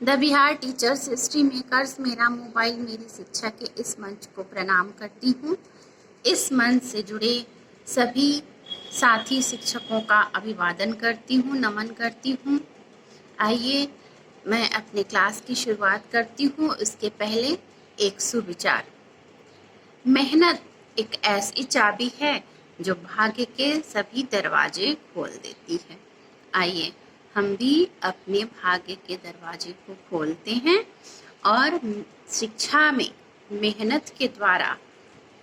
The Bihar teachers history makers मेरा mobile मेरी शिक्षा के इस मंच को प्रणाम करती हूँ। इस मंच से जुड़े सभी साथी शिक्षकों का अभिवादन करती हूँ, नमन करती हूँ। आइए मैं अपने क्लास की शुरुआत करती हूँ। उसके पहले एक सुविचार। मेहनत एक ऐसी चाबी है जो भाग्य के सभी दरवाजे खोल देती है। आइए हम भी अपने भाग्य के दरवाजे को खोलते हैं और शिक्षा में मेहनत के द्वारा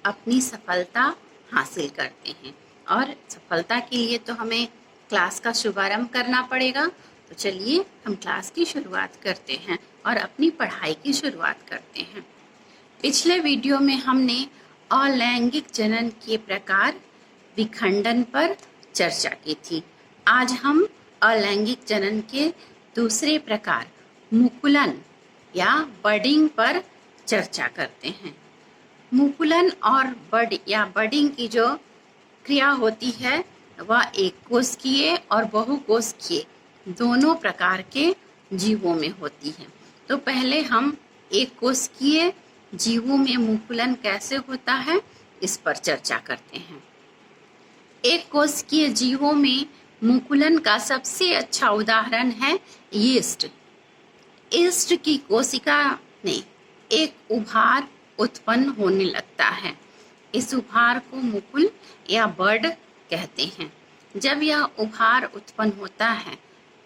अपनी सफलता हासिल करते हैं। और सफलता के लिए तो हमें क्लास का शुभारंभ करना पड़ेगा। तो चलिए हम क्लास की शुरुआत करते हैं और अपनी पढ़ाई की शुरुआत करते हैं। पिछले वीडियो में हमने अलैंगिक जनन के प्रकार विखंडन पर चर्चा की थी। आज हम अलैंगिक जनन के दूसरे प्रकार मुकुलन या बडिंग पर चर्चा करते हैं। मुकुलन और बडिंग की जो क्रिया होती है वह एक कोशिकीय और बहुकोशिकीय दोनों प्रकार के जीवों में होती है। तो पहले हम एक कोशिकीय जीवों में मुकुलन कैसे होता है इस पर चर्चा करते हैं। एक कोशिकीय जीवों में मुकुलन का सबसे अच्छा उदाहरण है यीस्ट। यीस्ट की कोशिका में एक उभार उत्पन्न होने लगता है। इस उभार को मुकुल या बड कहते हैं। जब यह उभार उत्पन्न होता है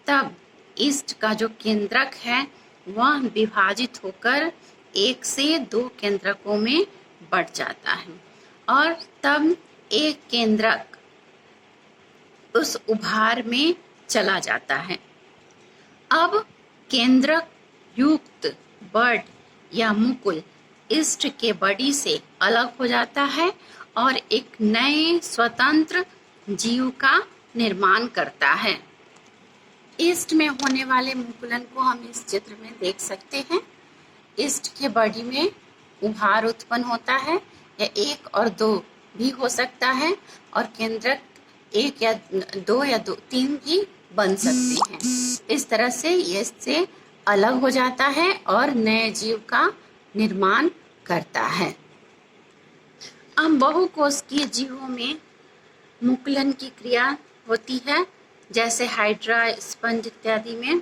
तब यीस्ट का जो केंद्रक है वह विभाजित होकर 1 से 2 केंद्रकों में बढ़ जाता है और तब एक केंद्रक उस उभार में चला जाता है। अब केंद्रक युक्त बड या मुकुल यीस्ट के बडी से अलग हो जाता है और एक नए स्वतंत्र जीव का निर्माण करता है। यीस्ट में होने वाले मुकुलन को हम इस चित्र में देख सकते हैं। यीस्ट के बॉडी में उभार उत्पन्न होता है, या 1 और 2 भी हो सकता है, और केंद्रक 1 या 2 या 3 भी बन सकते हैं। इस तरह से यीस्ट से अलग हो जाता है और नए जीव का निर्माण करता है। अब बहुकोशिकीय जीवों में मुकुलन की क्रिया होती है, जैसे हाइड्रा, स्पंज इत्यादि में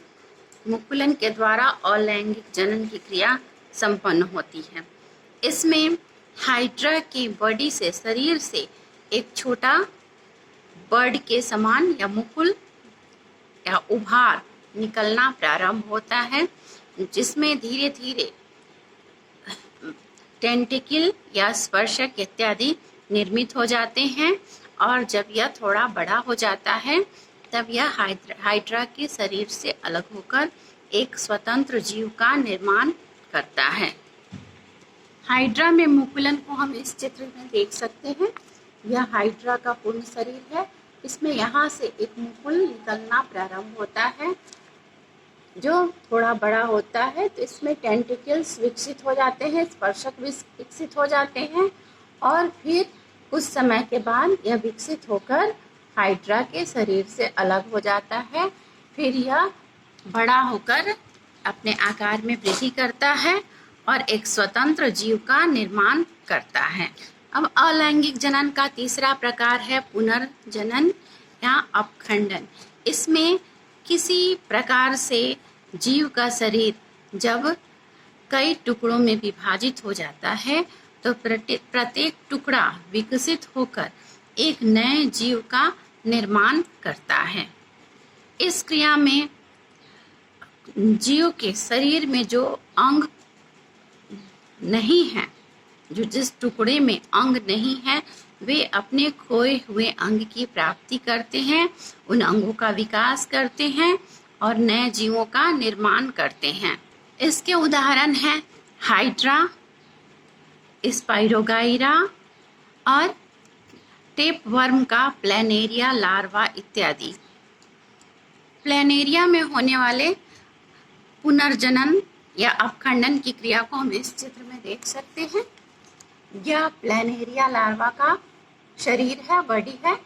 मुकुलन के द्वारा अलैंगिक जनन की क्रिया संपन्न होती है। इसमें हाइड्रा की बॉडी से, शरीर से एक छोटा बर्ड के समान या मुकुल या उभार निकलना प्रारंभ होता है, जिसमें धीरे धीरे टेंटिकल या स्पर्शक इत्यादि निर्मित हो जाते हैं। और जब यह थोड़ा बड़ा हो जाता है तब यह हाइड्रा के शरीर से अलग होकर एक स्वतंत्र जीव का निर्माण करता है। हाइड्रा में मुकुलन को हम इस चित्र में देख सकते हैं। यह हाइड्रा का पूर्ण शरीर है। इसमें यहाँ से एक मुकुल निकलना प्रारंभ होता है जो थोड़ा बड़ा होता है, तो इसमें टेंटिकल्स विकसित हो जाते हैं, स्पर्शक विकसित हो जाते हैं, और फिर कुछ समय के बाद यह विकसित होकर हाइड्रा के शरीर से अलग हो जाता है। फिर यह बड़ा होकर अपने आकार में वृद्धि करता है और एक स्वतंत्र जीव का निर्माण करता है। अब अलैंगिक जनन का तीसरा प्रकार है पुनर्जनन या अपखंडन। इसमें किसी प्रकार से जीव का शरीर जब कई टुकड़ों में विभाजित हो जाता है तो प्रत्येक टुकड़ा विकसित होकर एक नए जीव का निर्माण करता है। इस क्रिया में जीव के शरीर में जो अंग नहीं है, जो जिस टुकड़े में अंग नहीं है, वे अपने खोए हुए अंग की प्राप्ति करते हैं, उन अंगों का विकास करते हैं और नए जीवों का निर्माण करते हैं। इसके उदाहरण हैं हाइड्रा, स्पाइरोगाइरा और टेपवर्म का प्लैनेरिया लार्वा इत्यादि। प्लैनेरिया में होने वाले पुनर्जनन या अपखंडन की क्रिया को हम इस चित्र में देख सकते हैं। यह प्लैनेरिया लार्वा का शरीर है, बॉडी है।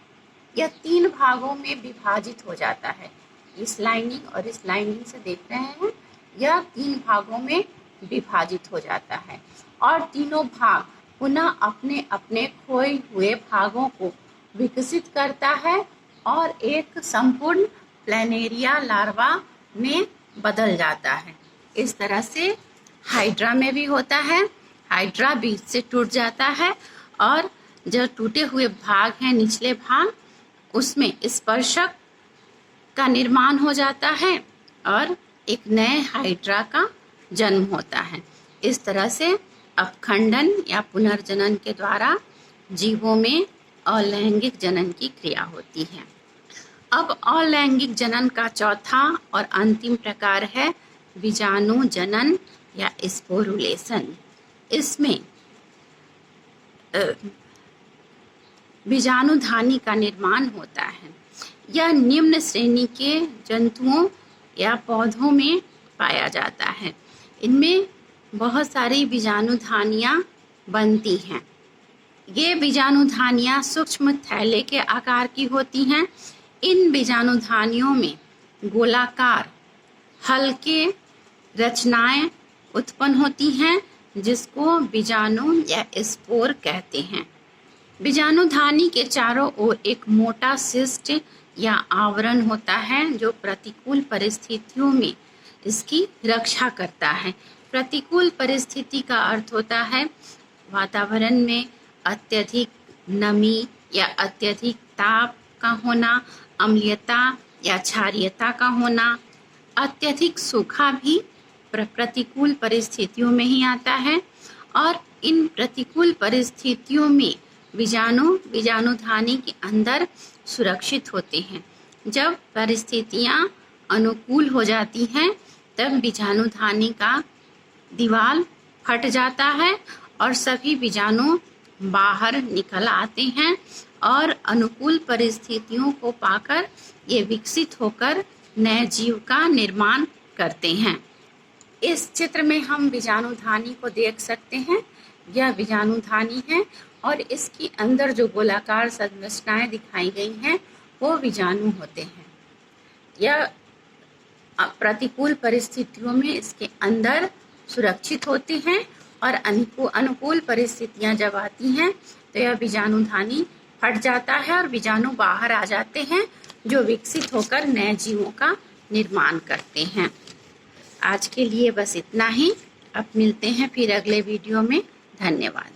यह 3 भागों में विभाजित हो जाता है। इस लाइनिंग और इस लाइनिंग से देख रहे हैं, यह 3 भागों में विभाजित हो जाता है और तीनों भाग पुनः अपने अपने खोए हुए भागों को विकसित करता है और एक संपूर्ण प्लैनेरिया लार्वा में बदल जाता है। इस तरह से हाइड्रा में भी होता है। हाइड्रा बीज से टूट जाता है और जो टूटे हुए भाग हैं, निचले भाग, उसमें स्पर्शक का निर्माण हो जाता है और एक नए हाइड्रा का जन्म होता है। इस तरह से अपखंडन या पुनर्जनन के द्वारा जीवों में अलैंगिक जनन की क्रिया होती है। अब अलैंगिक जनन का चौथा और अंतिम प्रकार है बीजाणु जनन या स्पोरुलेशन। इसमें बीजाणुधानी का निर्माण होता है। यह निम्न श्रेणी के जंतुओं या पौधों में पाया जाता है। इनमें बहुत सारी बीजाणुधानियाँ बनती हैं। ये बीजाणुधानियाँ सूक्ष्म थैले के आकार की होती हैं। इन बीजाणुधानियों में गोलाकार हल्के रचनाएं उत्पन्न होती हैं जिसको बीजाणु या स्पोर कहते हैं। बीजाणुधानी के चारों ओर एक मोटा सिस्ट या आवरण होता है जो प्रतिकूल परिस्थितियों में इसकी रक्षा करता है। प्रतिकूल परिस्थिति का अर्थ होता है वातावरण में अत्यधिक नमी या अत्यधिक ताप का होना, अम्लीयता या क्षारीयता का होना। अत्यधिक सूखा भी प्रतिकूल परिस्थितियों में ही आता है और इन प्रतिकूल परिस्थितियों में बीजाणुधानी के अंदर सुरक्षित होते हैं। जब परिस्थितियां अनुकूल हो जाती हैं तब बीजाणुधानी का दीवार फट जाता है और सभी बीजाणु बाहर निकल आते हैं और अनुकूल परिस्थितियों को पाकर ये विकसित होकर नए जीव का निर्माण करते हैं। इस चित्र में हम बीजाणुधानी को देख सकते हैं। यह बीजाणुधानी है और इसके अंदर जो गोलाकार संरचनाएं दिखाई गई हैं वो बीजाणु होते हैं। यह प्रतिकूल परिस्थितियों में इसके अंदर सुरक्षित होते हैं और अनुकूल परिस्थितियां जब आती हैं तो यह बीजाणुधानी फट जाता है और बीजाणु बाहर आ जाते हैं जो विकसित होकर नए जीवों का निर्माण करते हैं। आज के लिए बस इतना ही। अब मिलते हैं फिर अगले वीडियो में। धन्यवाद।